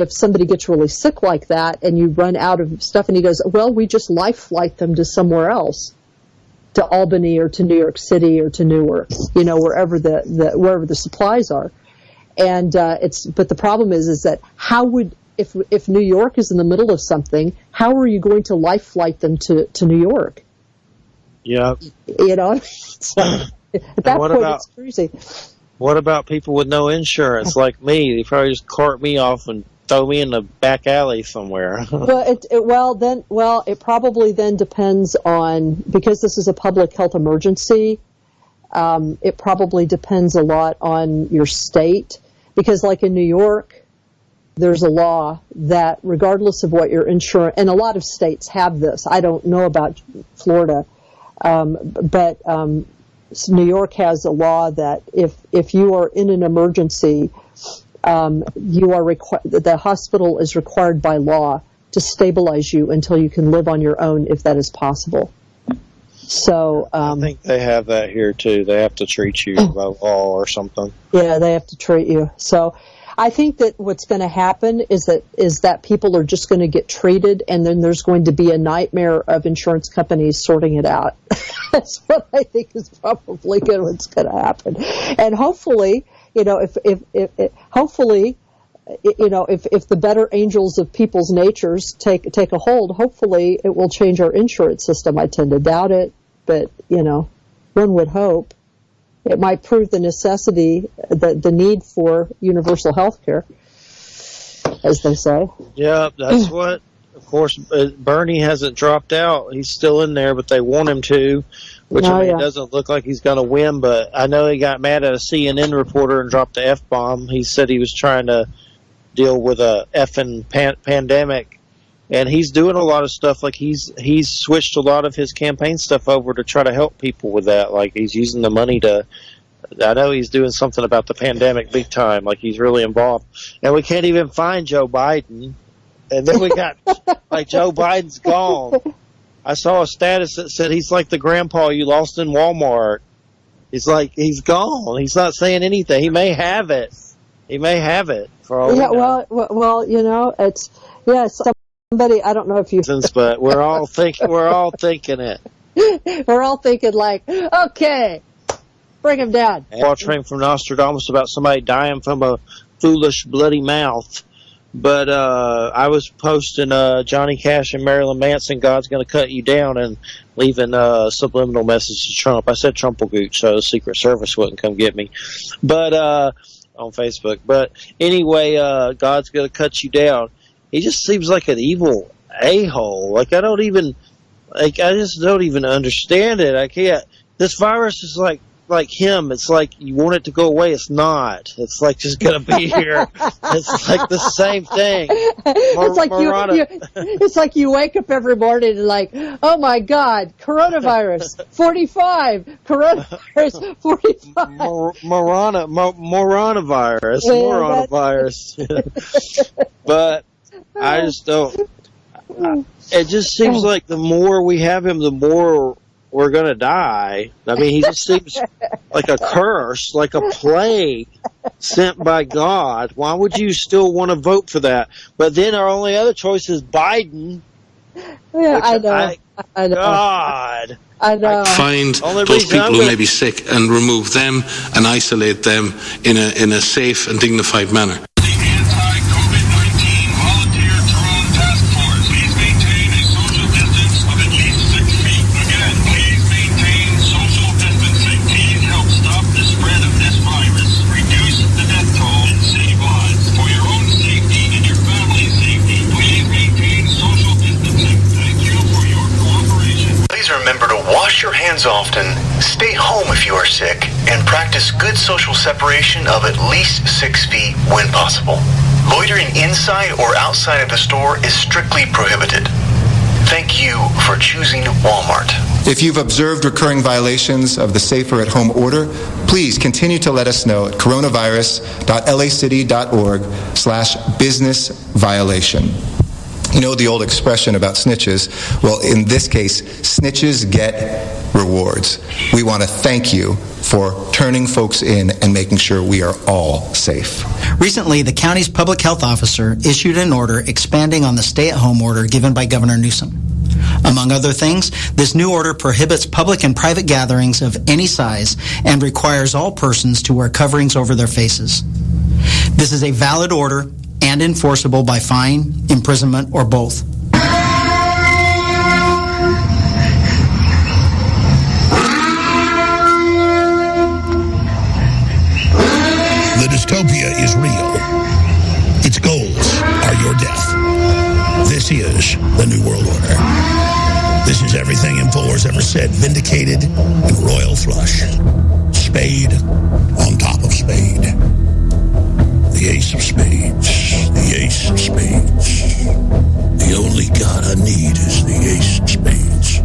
if somebody gets really sick like that and you run out of stuff, and he goes, well, we just life flight them to somewhere else, to Albany or to New York City or to Newark, wherever the supplies are. And but the problem is that how would, if New York is in the middle of something, how are you going to life flight them to New York? Yeah. So at that point, it's crazy. What about people with no insurance like me? They probably just cart me off and throw me in the back alley somewhere. Well, it probably then depends on, because this is a public health emergency, it probably depends a lot on your state. Because like in New York, there's a law that regardless of what your insurance, and a lot of states have this. I don't know about Florida, but New York has a law that if you are in an emergency, the hospital is required by law to stabilize you until you can live on your own, if that is possible. So I think they have that here too. They have to treat you by law or something. Yeah, they have to treat you. So I think that what's going to happen is that people are just going to get treated, and then there's going to be a nightmare of insurance companies sorting it out. That's what I think is probably what's going to happen. And hopefully, if the better angels of people's natures take a hold, hopefully it will change our insurance system. I tend to doubt it, but one would hope. It might prove the necessity, the need for universal health care, as they say. Yeah, that's what. Of course, Bernie hasn't dropped out. He's still in there, but they want him to, which it doesn't look like he's going to win. But I know he got mad at a CNN reporter and dropped the F-bomb. He said he was trying to deal with a effing pandemic. And he's doing a lot of stuff. Like he's switched a lot of his campaign stuff over to try to help people with that. Like he's using the money to. I know he's doing something about the pandemic big time. Like he's really involved. And we can't even find Joe Biden. And then we got like Joe Biden's gone. I saw a status that said he's like the grandpa you lost in Walmart. He's gone. He's not saying anything. He may have it. For all we know. Well, it's somebody, I don't know if you... But we're all thinking it. We're all thinking like, okay, bring him down. Watching from Nostradamus about somebody dying from a foolish, bloody mouth. But I was posting Johnny Cash and Marilyn Manson, God's going to cut you down, and leaving a subliminal message to Trump. I said Trump will gooch, so the Secret Service wouldn't come get me. But on Facebook. But anyway, God's going to cut you down. He just seems like an evil a-hole. Like I just don't even understand it. I can't. This virus is like him. It's like you want it to go away. It's not. It's like just gonna be here. It's like the same thing. It's like you wake up every morning and like, oh my God, coronavirus 45, coronavirus 45, moronavirus. But I just don't. It just seems like the more we have him, the more we're going to die. I mean, he just seems like a curse, like a plague sent by God. Why would you still want to vote for that? But then our only other choice is Biden. Yeah, I know. God. I know. Find those people who may be sick and remove them and isolate them in a safe and dignified manner. Remember to wash your hands often, stay home if you are sick, and practice good social separation of at least 6 feet when possible. Loitering inside or outside of the store is strictly prohibited. Thank you for choosing Walmart. If you've observed recurring violations of the Safer at Home order, please continue to let us know at coronavirus.lacity.org/business-violation. You know the old expression about snitches? Well, in this case, snitches get rewards. We want to thank you for turning folks in and making sure we are all safe. Recently, the county's public health officer issued an order expanding on the stay-at-home order given by Governor Newsom. Among other things, this new order prohibits public and private gatherings of any size and requires all persons to wear coverings over their faces. This is a valid order and enforceable by fine, imprisonment, or both. The dystopia is real. Its goals are your death. This is the New World Order. This is everything InfoWars ever said, vindicated in royal flush. Spade on top of spade. The ace of spades. The ace of spades. The only god I need is the ace of spades.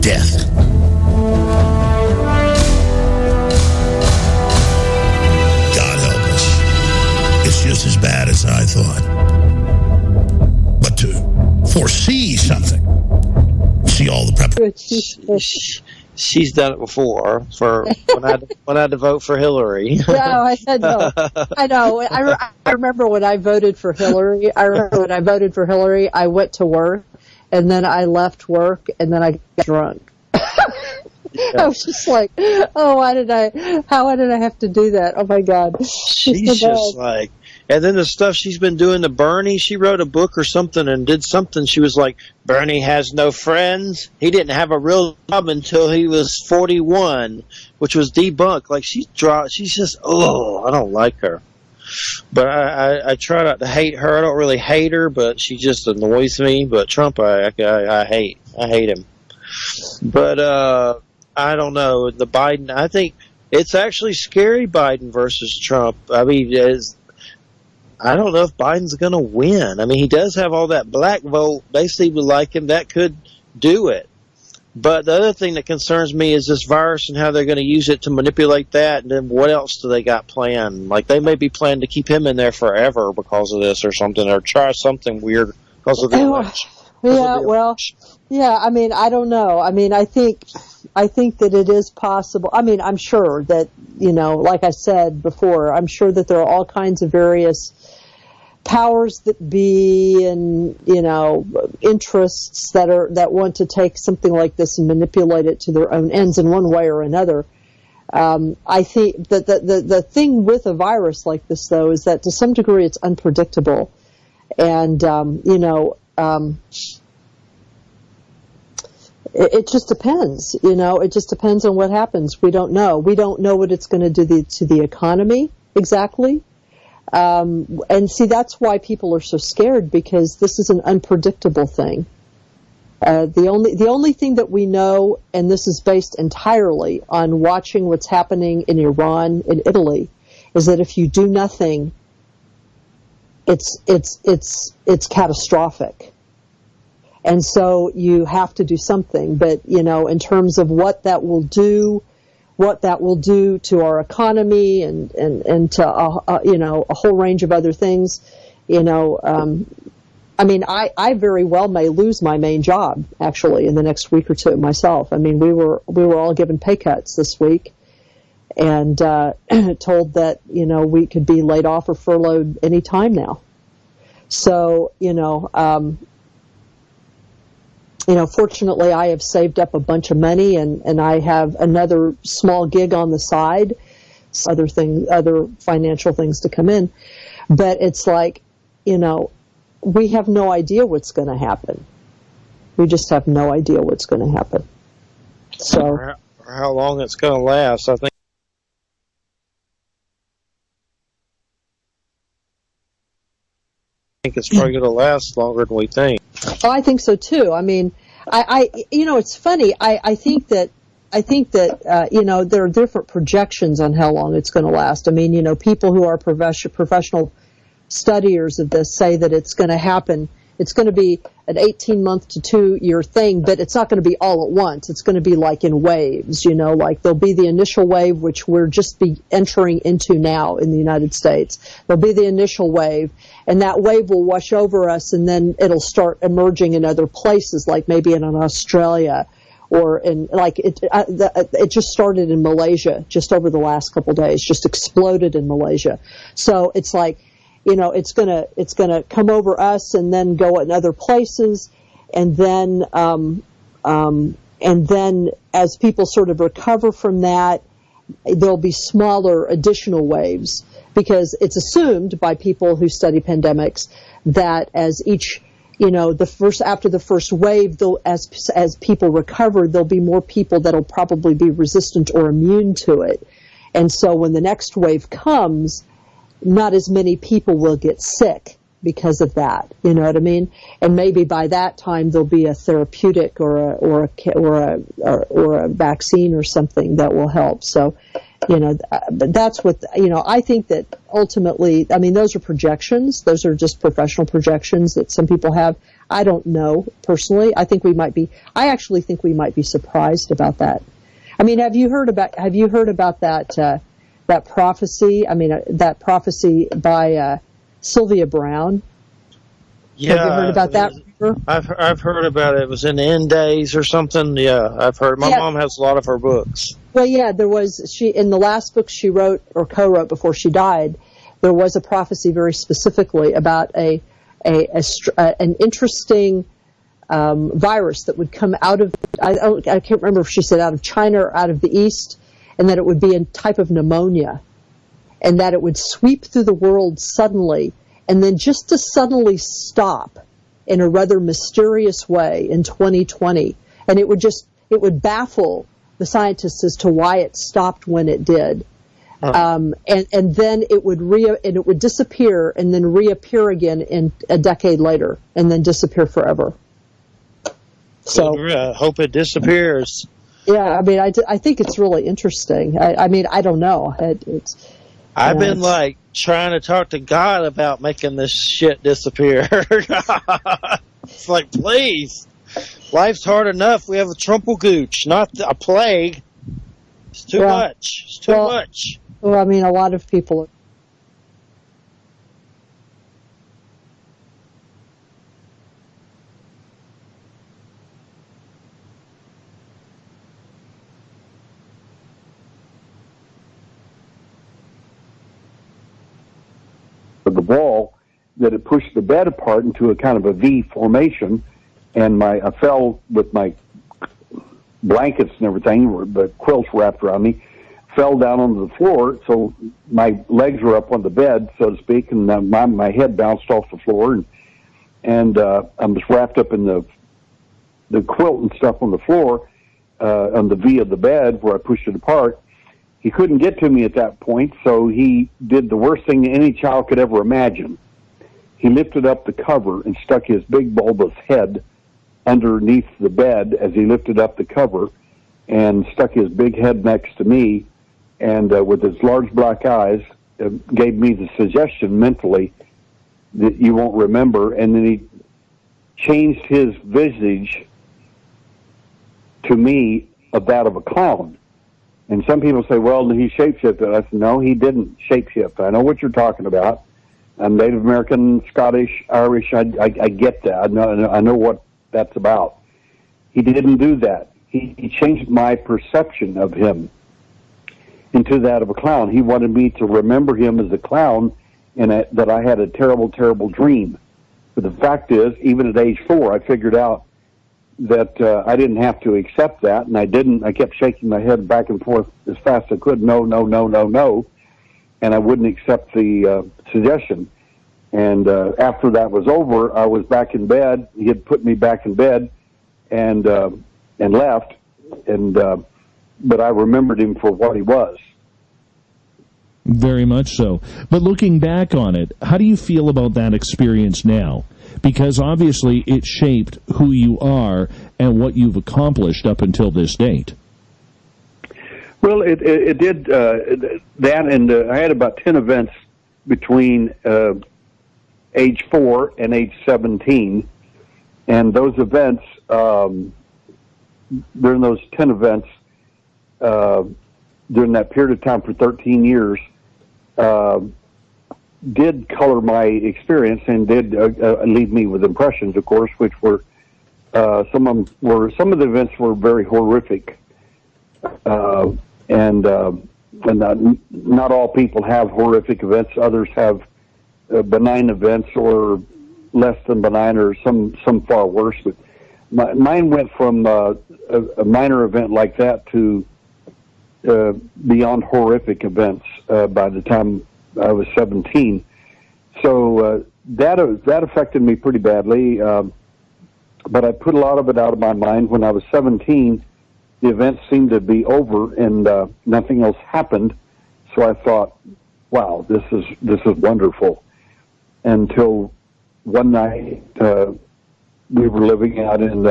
Death. God help us. It's just as bad as I thought. But to foresee something, see all the preparation. She's done it before. For when I had to vote for Hillary. No, I know. I remember when I voted for Hillary. I went to work, and then I left work, and then I got drunk. I was just like, oh, how did I have to do that? Oh my God. She's just like, and then the stuff she's been doing to Bernie, she wrote a book or something and did something. She was like, Bernie has no friends. He didn't have a real job until he was 41, which was debunked. Like she's just, I don't like her. But I try not to hate her. I don't really hate her, but she just annoys me. But Trump, I hate him. But I don't know. The Biden, I think it's actually scary, Biden versus Trump. I mean, I don't know if Biden's going to win. I mean, he does have all that black vote. Basically, would like him. That could do it. But the other thing that concerns me is this virus and how they're going to use it to manipulate that. And then what else do they got planned? Like they may be planning to keep him in there forever because of this or something, or try something weird because of the election. Yeah, well, yeah. I mean, I don't know. I mean, I think that it is possible. I mean, I'm sure that, like I said before, I'm sure that there are all kinds of various powers that be and, interests that want to take something like this and manipulate it to their own ends in one way or another. I think that the thing with a virus like this, though, is that to some degree it's unpredictable. And, it just depends, it just depends on what happens. We don't know. We don't know what it's going to do to the economy exactly. And see, that's why people are so scared, because this is an unpredictable thing. The only thing that we know, and this is based entirely on watching what's happening in Iran and Italy, is that if you do nothing, it's catastrophic. And so you have to do something. But, in terms of what that will do to our economy and to, a whole range of other things, I mean, I very well may lose my main job, actually, in the next week or two myself. I mean, we were all given pay cuts this week and told that, we could be laid off or furloughed any time now. So, fortunately, I have saved up a bunch of money, and I have another small gig on the side, other financial things to come in. But it's like, we have no idea what's going to happen. We just have no idea what's going to happen. So, or how long it's going to last, I think. I think it's probably going to last longer than we think. Oh, I think so too. I mean, it's funny. I think that there are different projections on how long it's going to last. I mean, people who are professional studiers of this say that it's going to happen. It's going to be an 18-month to 2-year thing, but it's not going to be all at once. It's going to be like in waves, like there'll be the initial wave, which we're just entering into now in the United States. There'll be the initial wave, and that wave will wash over us, and then it'll start emerging in other places, like maybe in Australia or in like it just started in Malaysia just over the last couple of days, just exploded in Malaysia. So it's like, it's gonna come over us and then go in other places, and then as people sort of recover from that, there'll be smaller additional waves, because it's assumed by people who study pandemics that as each, after the first wave, as people recover, there'll be more people that'll probably be resistant or immune to it. And so when the next wave comes, not as many people will get sick because of that. You know what I mean? And maybe by that time there'll be a therapeutic or a vaccine or something that will help. So, but that's what, I think that ultimately, I mean, those are projections. Those are just professional projections that some people have. I don't know personally. I actually think we might be surprised about that. I mean, have you heard about that prophecy? I mean, that prophecy by Sylvia Brown. Yeah, have you heard about that? I've heard about it. It was in the End Days or something. Yeah, I've heard. My mom has a lot of her books. Well, yeah, in the last book she wrote or co-wrote before she died, there was a prophecy very specifically about an interesting virus that would come out of, I can't remember if she said out of China or out of the East, and that it would be a type of pneumonia, and that it would sweep through the world suddenly, and then just to suddenly stop in a rather mysterious way in 2020. And it would baffle the scientists as to why it stopped when it did. And then it would disappear and then reappear again in a decade later, and then disappear forever. So hope it disappears. Yeah, I mean, I think it's really interesting. I mean, I don't know. I've been like trying to talk to God about making this shit disappear. It's like, please, life's hard enough. We have a trumpelgooch, not a plague. It's too much. It's too much. Well, I mean, a lot of people. The wall, that it pushed the bed apart into a kind of a V formation, and I fell with my blankets and everything, the quilts wrapped around me, fell down onto the floor, so my legs were up on the bed, so to speak, and my head bounced off the floor, and I was wrapped up in the quilt and stuff on the floor, on the V of the bed where I pushed it apart. He couldn't get to me at that point, so he did the worst thing any child could ever imagine. He lifted up the cover and stuck his big bulbous head underneath the bed as he lifted up the cover, and stuck his big head next to me, and with his large black eyes, gave me the suggestion mentally that you won't remember, and then he changed his visage to me of that of a clown. And some people say, well, he shapeshifted. I said, no, he didn't shapeshift. I know what you're talking about. I'm Native American, Scottish, Irish. I get that. I know what that's about. He didn't do that. He changed my perception of him into that of a clown. He wanted me to remember him as a clown, and that I had a terrible, terrible dream. But the fact is, even at age 4, I figured out that I didn't have to accept that, and I didn't. I kept shaking my head back and forth as fast as I could, no, and I wouldn't accept the suggestion. And after that was over, I was back in bed. He had put me back in bed and left, but I remembered him for what he was. Very much so. But looking back on it, how do you feel about that experience now? Because obviously it shaped who you are and what you've accomplished up until this date. Well, it did that, and I had about 10 events between age 4 and age 17, and those events, during those 10 events, during that period of time for 13 years, did color my experience and did leave me with impressions, of course, which were Some of the events were very horrific, and not all people have horrific events. Others have benign events, or less than benign, or some far worse. But mine went from a minor event like that to beyond horrific events by the time I was 17. So that affected me pretty badly. But I put a lot of it out of my mind. When I was 17, the events seemed to be over, and nothing else happened. So I thought, wow, this is wonderful. Until one night, we were living out in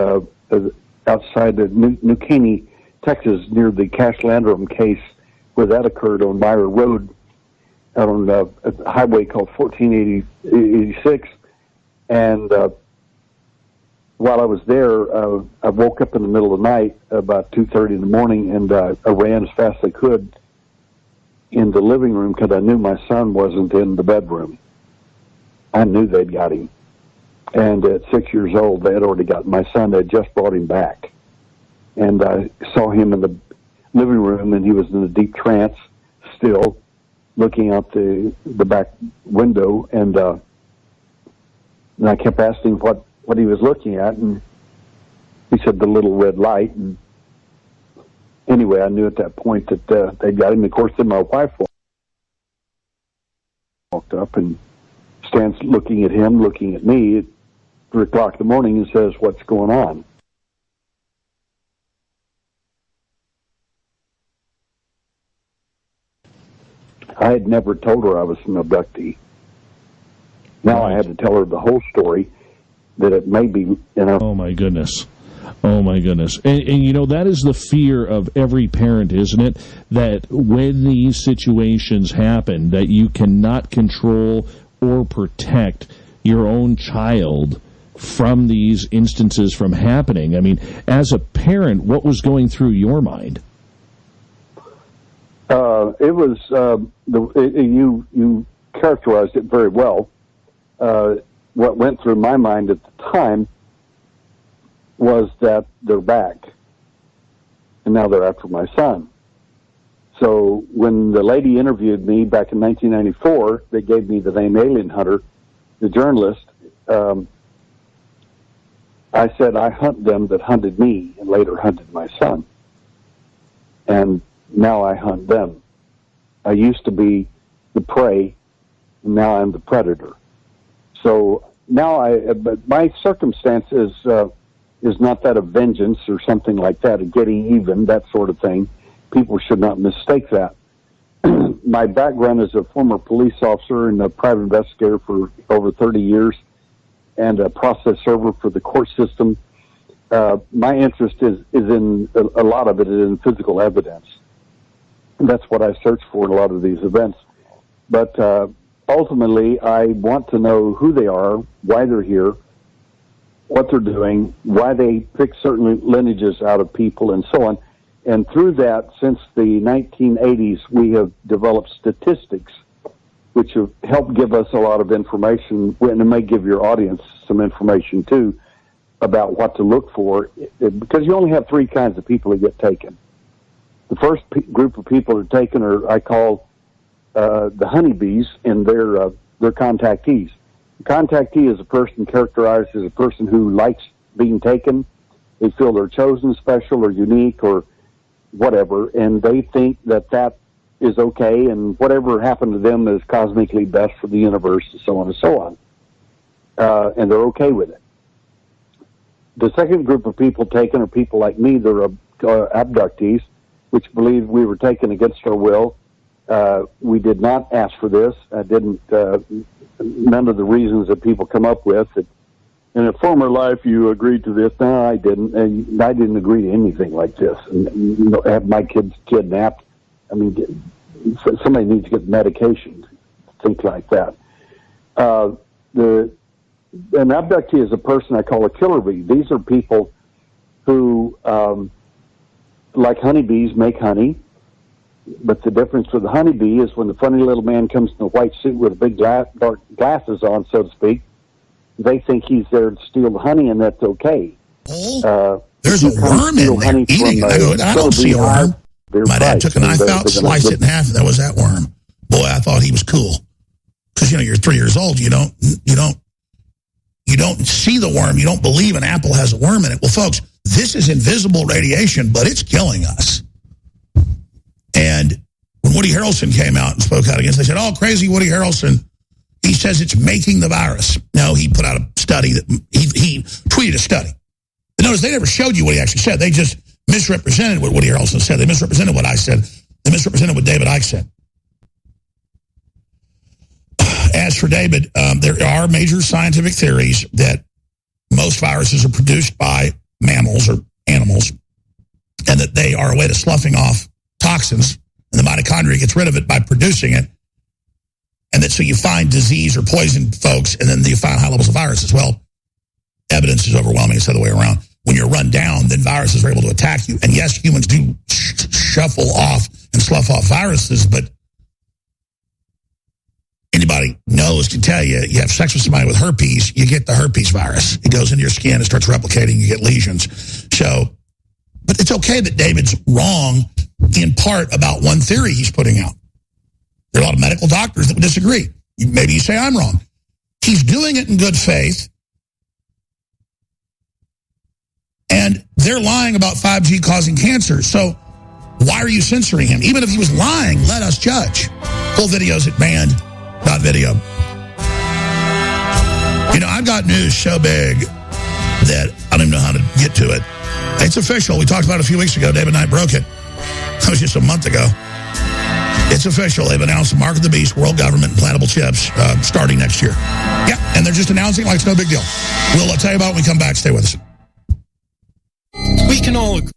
outside of New Caney, Texas, near the Cash Landrum case, where that occurred on Meyer Road, out on a highway called 1486. And while I was there, I woke up in the middle of the night, about 2:30 in the morning, and I ran as fast as I could in the living room because I knew my son wasn't in the bedroom. I knew they'd got him. And at 6 years old, they had already got my son. They had just brought him back. And I saw him in the living room, and he was in a deep trance still, looking out the back window. And I kept asking what he was looking at, and he said the little red light. And anyway, I knew at that point that they got him. Of course, then my wife walked up and stands looking at him, looking at me at 3 o'clock in the morning, and says, "What's going on?" I had never told her I was an abductee. Now I had to tell her the whole story, that it may be, you know. Oh, my goodness. Oh, my goodness. And, you know, that is the fear of every parent, isn't it? That when these situations happen, that you cannot control or protect your own child from these instances from happening. I mean, as a parent, what was going through your mind? It was, you characterized it very well. What went through my mind at the time was that they're back, and now they're after my son. So when the lady interviewed me back in 1994, they gave me the name Alien Hunter, the journalist. I said, I hunt them that hunted me and later hunted my son. And now I hunt them. I used to be the prey, and now I'm the predator. So now but my circumstance is not that of vengeance or something like that, of getting even, that sort of thing. People should not mistake that. My background is a former police officer and a private investigator for over 30 years, and a process server for the court system. My interest is in, a lot of it is in physical evidence. And that's what I search for in a lot of these events. But ultimately, I want to know who they are, why they're here, what they're doing, why they pick certain lineages out of people, and so on. And through that, since the 1980s, we have developed statistics which have helped give us a lot of information, and it may give your audience some information too about what to look for, because you only have 3 kinds of people that get taken. The first group of people that are taken are, I call the honeybees, and they're contactees. A contactee is a person characterized as a person who likes being taken. They feel they're chosen, special, or unique, or whatever, and they think that is okay, and whatever happened to them is cosmically best for the universe, and so on and so on. And they're okay with it. The second group of people taken are people like me. They're abductees, which believe we were taken against our will. We did not ask for this. None of the reasons that people come up with. That in a former life you agreed to this. No, I didn't. And I didn't agree to anything like this. And have my kids kidnapped. I mean, somebody needs to get medication. Things like that. An abductee is a person I call a killer bee. These are people who, like honeybees, make honey. But the difference with the honeybee is when the funny little man comes in a white suit with big dark glasses on, so to speak, they think he's there to steal the honey, and that's okay. There's a worm in there eating it. I go, I don't see a worm. My dad took a knife out, sliced it in half, and that was that worm. Boy, I thought he was cool. Because, you're 3 years old. You don't see the worm. You don't believe an apple has a worm in it. Well, folks, this is invisible radiation, but it's killing us. And when Woody Harrelson came out and spoke out against it, they said, oh, crazy Woody Harrelson. He says it's making the virus. No, he put out a study that he tweeted a study. But notice they never showed you what he actually said. They just misrepresented what Woody Harrelson said. They misrepresented what I said. They misrepresented what David Icke said. As for David, there are major scientific theories that most viruses are produced by mammals or animals, and that they are a way to sloughing off toxins, and the mitochondria gets rid of it by producing it. And that so you find disease or poison, folks, and then you find high levels of viruses. Well, evidence is overwhelming. It's the other way around. When you're run down, then viruses are able to attack you. And yes, humans do shuffle off and slough off viruses, but anybody knows can tell you, you have sex with somebody with herpes, you get the herpes virus. It goes into your skin, it starts replicating, you get lesions. So, but it's okay that David's wrong in part about one theory he's putting out. There are a lot of medical doctors that would disagree. Maybe you say I'm wrong. He's doing it in good faith. And they're lying about 5G causing cancer. So why are you censoring him? Even if he was lying, let us judge. Full videos at banned.video. I've got news so big that I don't even know how to get to it. It's official. We talked about it a few weeks ago. David Knight broke it. That was just a month ago. It's official. They've announced the Mark of the Beast, world government, implantable chips starting next year. Yeah, and they're just announcing it like it's no big deal. We'll tell you about it when we come back. Stay with us. We can all agree.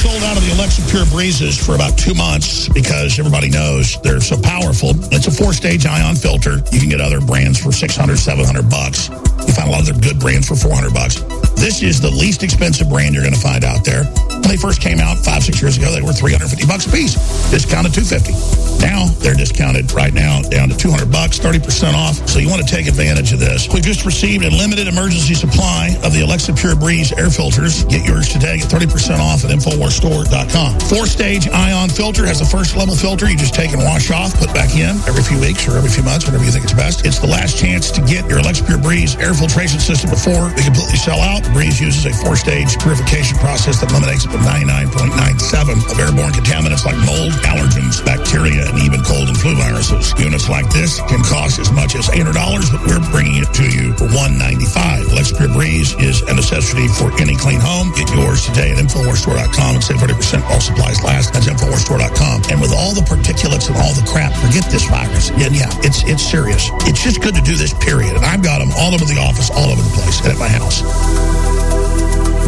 Sold out of the Alexa Pure Breezes for about 2 months because everybody knows they're so powerful. It's a 4-stage ion filter. You can get other brands for $600, $700. You find a lot of their good brands for $400. This is the least expensive brand you're going to find out there. When they first came out 5-6 years ago, they were $350 a piece. Discounted $250. Now they're discounted right now down to $200, 30% off. So you want to take advantage of this. We've just received a limited emergency supply of the Alexa Pure Breeze air filters. Get yours today. Get 30% off at InfoWarsStore.com. 4-stage ion filter has a first level filter. You just take and wash off, put back in every few weeks or every few months, whenever you think it's best. It's the last chance to get your Alexa Pure Breeze air filtration system before they completely sell out. The Breeze uses a 4-stage purification process that eliminates up to 99.97 of airborne contaminants like mold, allergens, bacteria, and even cold and flu viruses. Units like this can cost as much as $800, but we're bringing it to you for $195. Alexa Pure Breeze is a necessity for any clean home. Get yours today at InfoWarsStore.com and save 30% while supplies last. That's InfoWarsStore.com. And with all the particulates and all the crap, forget this virus. And yeah, it's serious. It's just good to do this, period. And I've got them all over the office, all over the place, and at my house.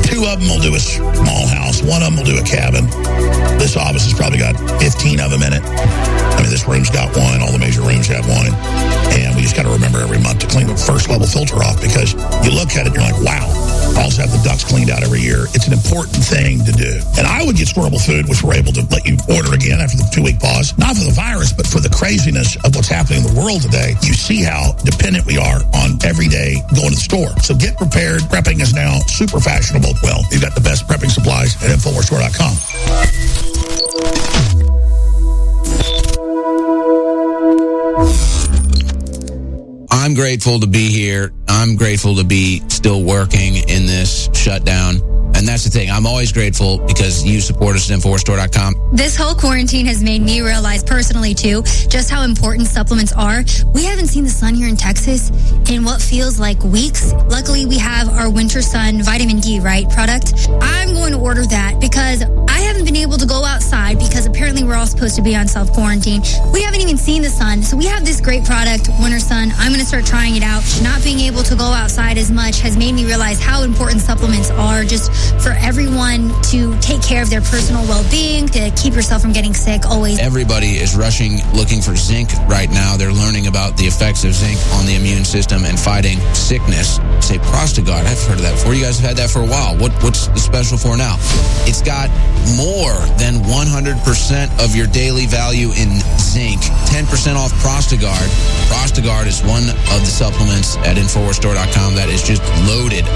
2 of them will do a small house. 1 of them will do a cabin. This office has probably got 15 of them in it. I mean, this room's got 1. All the major rooms have 1. And we just got to remember every month to clean the first level filter off because you look at it and you're like, wow. Also have the ducts cleaned out every year. It's an important thing to do. And I would get Squirrable Food, which we're able to let you order again after the 2-week pause. Not for the virus, but for the craziness of what's happening in the world today. You see how dependent we are on every day going to the store. So get prepared. Prepping is now super fashionable. Well, you've got the best prepping supplies at InfoWarsStore.com. I'm grateful to be here. I'm grateful to be still working in this shutdown. And that's the thing. I'm always grateful because you support us at InfoWarsStore.com. This whole quarantine has made me realize personally, too, just how important supplements are. We haven't seen the sun here in Texas in what feels like weeks. Luckily, we have our Winter Sun Vitamin D, right, product. I'm going to order that because I haven't been able to go outside because apparently we're all supposed to be on self-quarantine. We haven't even seen the sun. So we have this great product, Winter Sun. I'm going to start trying it out. Not being able to go outside as much has made me realize how important supplements are just for everyone to take care of their personal well-being, to keep yourself from getting sick always. Everybody is rushing, looking for zinc right now. They're learning about the effects of zinc on the immune system and fighting sickness. Say, props to God. I've heard of that before. You guys have had that for a while. What's the special for now? It's got more than 100% of of your daily value in zinc. 10% off Prostagard. Prostagard is one of the supplements at InfoWarsStore.com that is just loaded up